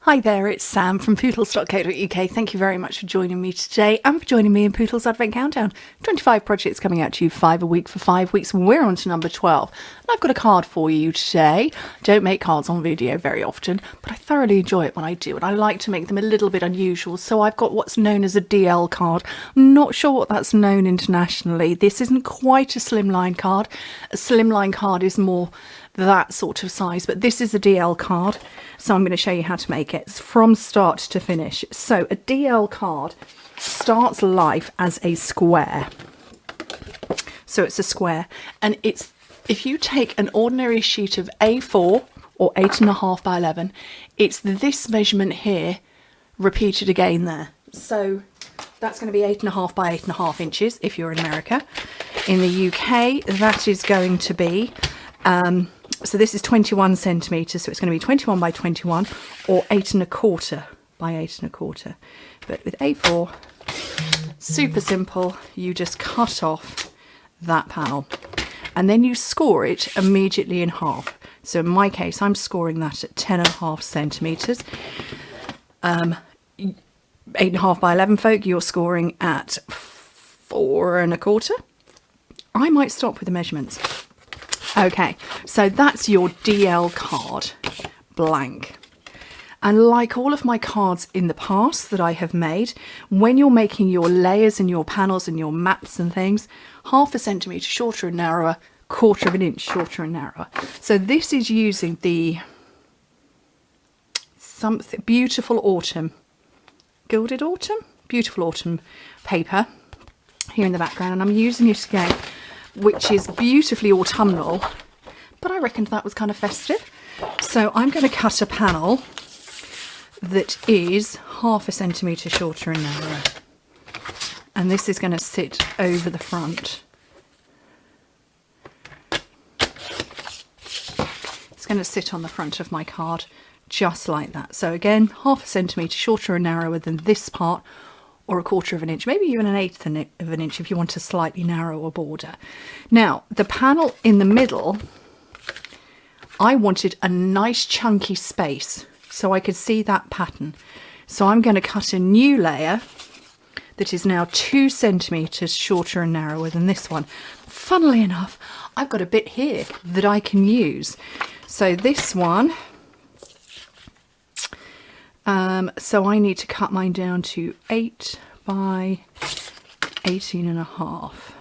Hi there, it's Sam from Pootles.co.uk. Thank you very much for joining me today and for joining me in Pootles Advent Countdown. 25 projects coming out to you, 5 a week for 5 weeks. We're on to number 12. And I've got a card for you today. Don't make cards on video very often, but I thoroughly enjoy it when I do. And I like to make them a little bit unusual. So I've got what's known as a DL card. I'm not sure what that's known internationally. This isn't quite a slimline card. A slimline card is more that sort of size, but this is a DL card, so I'm going to show you how to make it from start to finish. So a DL card starts life as a square, so it's a square, and it's, if you take an ordinary sheet of A4 or 8.5 by 11, it's this measurement here repeated again there. So that's going to be 8.5 by 8.5 inches if you're in America. In the UK, that is going to be so this is 21 centimetres, so it's going to be 21 by 21 or 8.25 by 8.25. But with A4, super simple, you just cut off that panel and then you score it immediately in half. So in my case, I'm scoring that at 10.5 centimetres. 8.5 by 11 folk, you're scoring at 4.25. I might stop with the measurements. Okay, so that's your DL card, blank. And like all of my cards in the past that I have made, when you're making your layers and your panels and your maps and things, 0.5 centimetre shorter and narrower, 1/4 inch shorter and narrower. So this is using the something beautiful autumn, gilded autumn, beautiful autumn paper here in the background, and I'm using it again, which is beautifully autumnal, but I reckoned that was kind of festive. So I'm going to cut a panel that is 0.5 centimetre shorter and narrower. And this is going to sit over the front. It's going to sit on the front of my card, just like that. So again, 0.5 centimetre shorter and narrower than this part, or 1/4 inch, maybe even 1/8 of an inch if you want a slightly narrower border. Now, the panel in the middle, I wanted a nice chunky space so I could see that pattern. So I'm going to cut a new layer that is now 2 centimetres shorter and narrower than this one. Funnily enough, I've got a bit here that I can use. So this one, so I need to cut mine down to 8 by 18.5.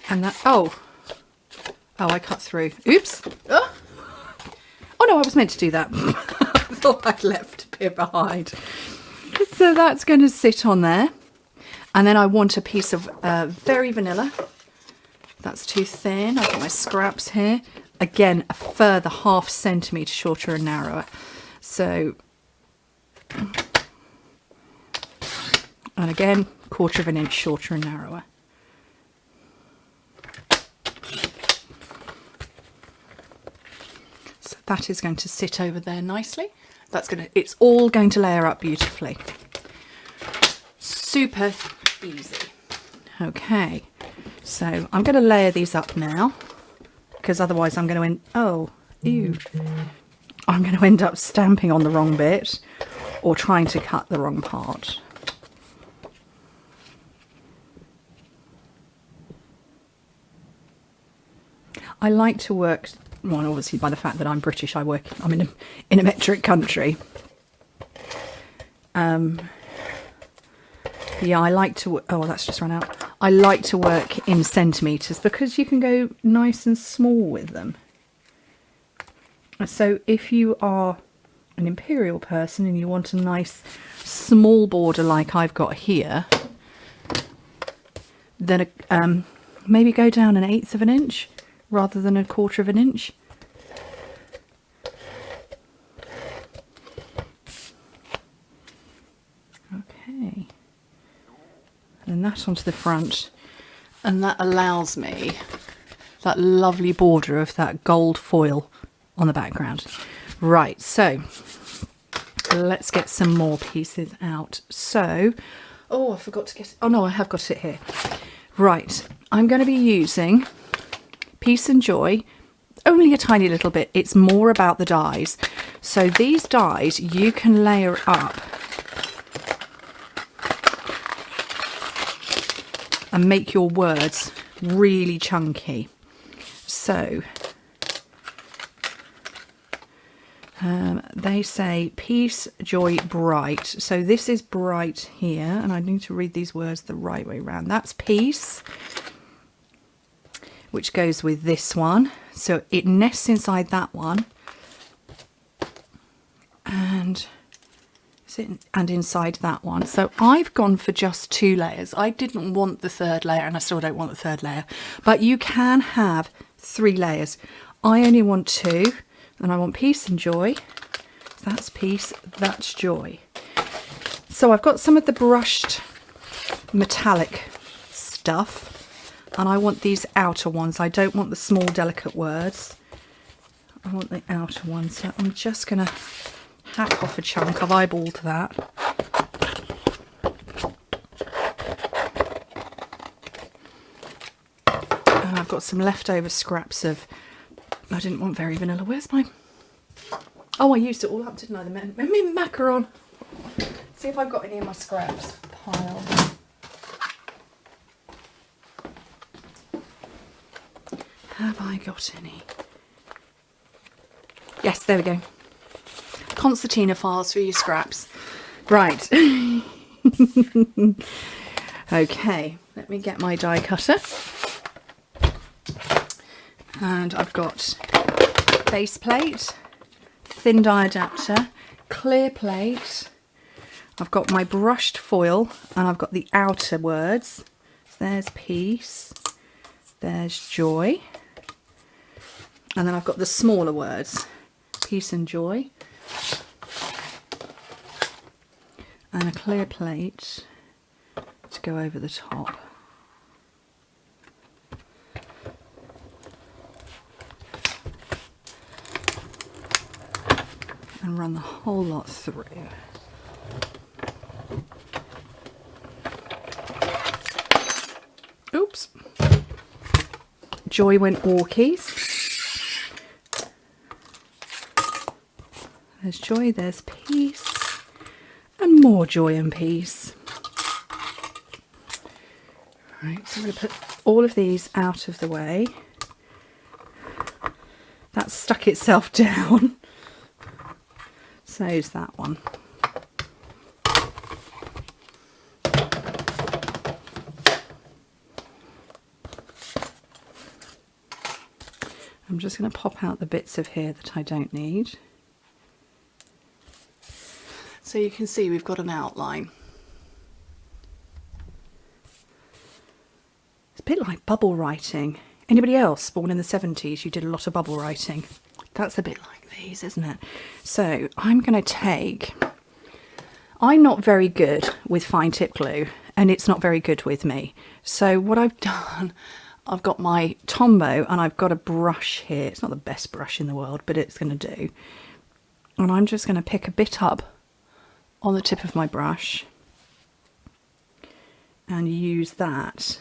And that, oh, I cut through. Oops. Oh no, I was meant to do that. I thought I'd left a bit behind. So that's going to sit on there. And then I want a piece of very vanilla. That's too thin. I've got my scraps here. Again, a further 0.5 centimetre shorter and narrower. So, and again, 1/4 inch shorter and narrower. So that is going to sit over there nicely. It's all going to layer up beautifully. Super easy. Okay. So I'm going to layer these up now, because otherwise I'm going to I'm going to end up stamping on the wrong bit or trying to cut the wrong part. I like to work, well, obviously by the fact that I'm British, I'm in a metric country. Yeah, I like to, that's just run out. I like to work in centimetres because you can go nice and small with them. So if you are an imperial person and you want a nice small border like I've got here, then maybe go down 1/8 of an inch rather than 1/4 inch. Okay. And that onto the front, and that allows me that lovely border of that gold foil on the background. Right, so let's get some more pieces out. So, I forgot to get, oh no, I have got it here. Right, I'm going to be using Peace and Joy, only a tiny little bit. It's more about the dies. So these dies you can layer up and make your words really chunky. So they say peace, joy, bright. So this is bright here, and I need to read these words the right way around. That's peace, which goes with this one. So it nests inside that one, and inside that one. So I've gone for just 2 layers. I didn't want the 3rd layer, and I still don't want the 3rd layer, but you can have 3 layers. I only want 2, and I want peace and joy. That's peace, that's joy. So I've got some of the brushed metallic stuff, and I want these outer ones. I don't want the small delicate words. I want the outer ones. So I'm just going to hack off a chunk. I've eyeballed that. And I've got some leftover scraps of, I didn't want very vanilla. Where's my, oh, I used it all up, didn't I? The mint macaron. See if I've got any of my scraps piled. Have I got any? Yes, there we go. Concertina files for your scraps. Right. Okay, let me get my die cutter. And I've got base plate, thin die adapter, clear plate. I've got my brushed foil, and I've got the outer words. So there's peace, there's joy. And then I've got the smaller words, peace and joy. And a clear plate to go over the top. And run the whole lot through. Oops. Joy went walkies. There's joy, there's peace, and more joy and peace. Right, so I'm going to put all of these out of the way. That's stuck itself down. So's that one. I'm just going to pop out the bits of here that I don't need. So you can see we've got an outline. It's a bit like bubble writing. Anybody else born in the 70s who did a lot of bubble writing? That's a bit like these, isn't it? So I'm going to take... I'm not very good with fine tip glue, and it's not very good with me. So what I've done, I've got my Tombow, and I've got a brush here. It's not the best brush in the world, but it's going to do. And I'm just going to pick a bit up on the tip of my brush and use that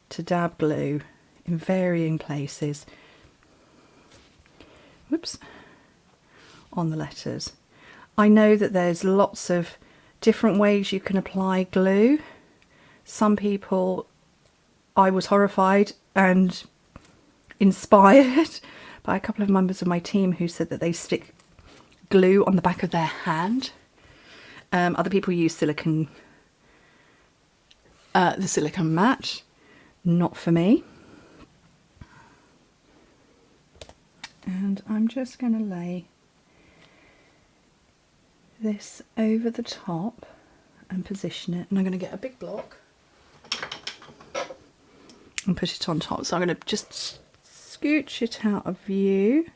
to dab glue in varying places, whoops, on the letters. I know that there's lots of different ways you can apply glue. Some people, I was horrified and inspired by a couple of members of my team who said that they stick glue on the back of their hand. Other people use silicone, the silicone mat. Not for me. And I'm just going to lay this over the top and position it. And I'm going to get a big block and put it on top. So I'm going to just scooch it out of view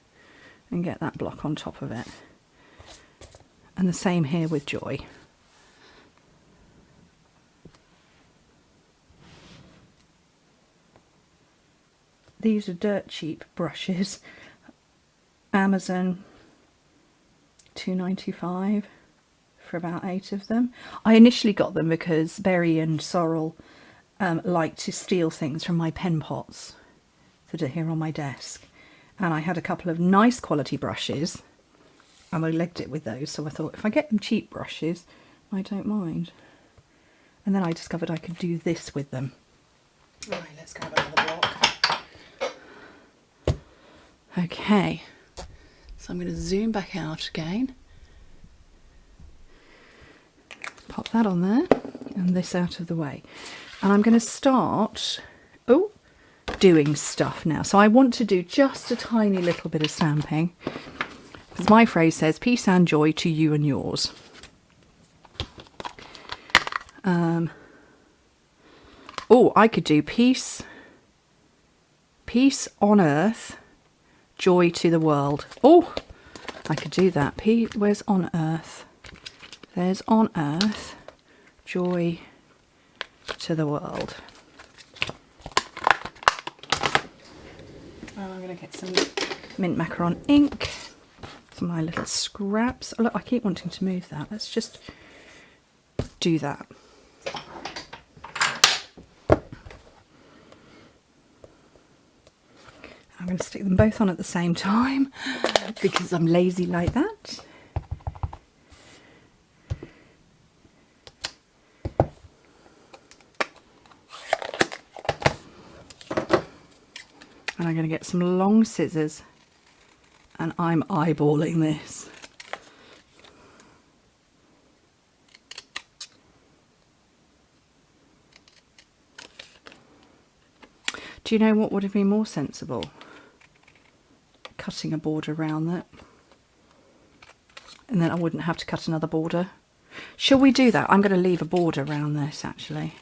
and get that block on top of it. And the same here with joy. These are dirt cheap brushes. Amazon, £2.95 for about 8 of them. I initially got them because Berry and Sorrel like to steal things from my pen pots. that are here on my desk. And I had a couple of nice quality brushes and I legged it with those. So I thought if I get them cheap brushes, I don't mind. And then I discovered I could do this with them. Right, let's grab another block. Okay, so I'm going to zoom back out again. Pop that on there and this out of the way. And I'm going to start doing stuff now. So I want to do just a tiny little bit of stamping. Because my phrase says, peace and joy to you and yours. I could do peace on earth, joy to the world. Oh, I could do that. Where's on earth? There's on earth, joy to the world. And I'm going to get some mint macaron ink, some of my little scraps. Oh, look, I keep wanting to move that. Let's just do that. I'm going to stick them both on at the same time because I'm lazy like that. And I'm going to get some long scissors and I'm eyeballing this. Do you know what would have been more sensible? Cutting a border around that. And then I wouldn't have to cut another border. Shall we do that? I'm going to leave a border around this actually.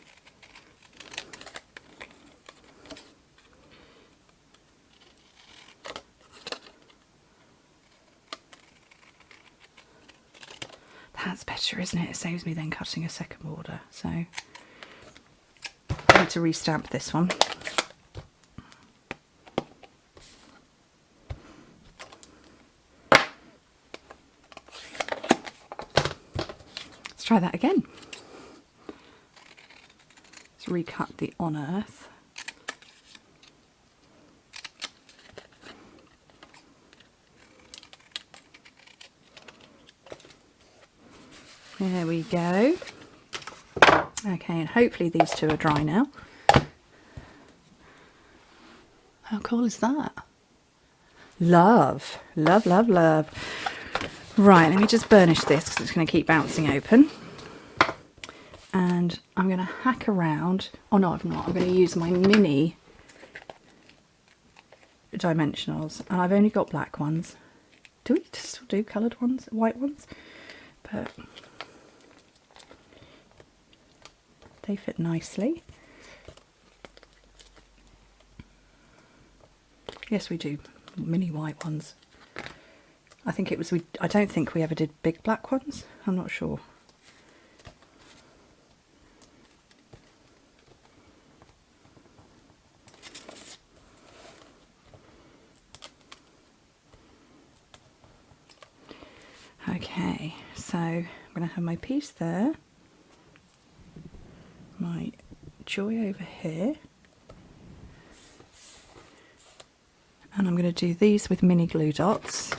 That's better, isn't it? It saves me then cutting a second border. So I need to restamp this one. Let's try that again. Let's recut the on earth. There we go. Okay, and hopefully these two are dry now. How cool is that? Love, love, love, love. Right, let me just burnish this because it's going to keep bouncing open. And I'm going to hack around. Oh no, I'm not. I'm going to use my mini dimensionals. And I've only got black ones. Do we still do coloured ones, white ones? But they fit nicely. Yes, we do mini white ones. I think it was I don't think we ever did big black ones. I'm not sure. Okay, so I'm going to have my piece there. My joy over here, and I'm going to do these with mini glue dots.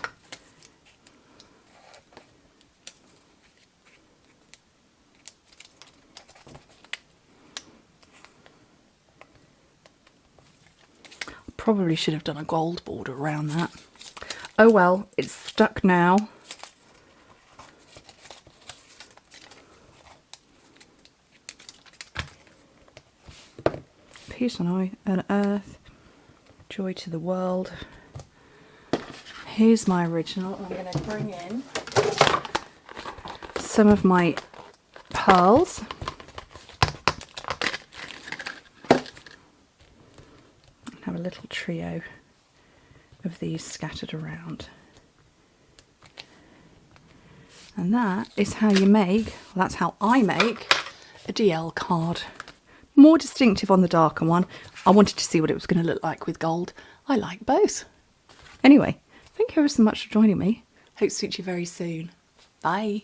Probably should have done a gold border around that. Oh well, it's stuck now. Peace on earth, joy to the world. Here's my original. I'm going to bring in some of my pearls. Have a little trio of these scattered around. And that is how you make, well, that's how I make a DL card. More distinctive on the darker one. I wanted to see what it was going to look like with gold. I like both. Anyway, thank you ever so much for joining me. Hope to see you very soon. Bye.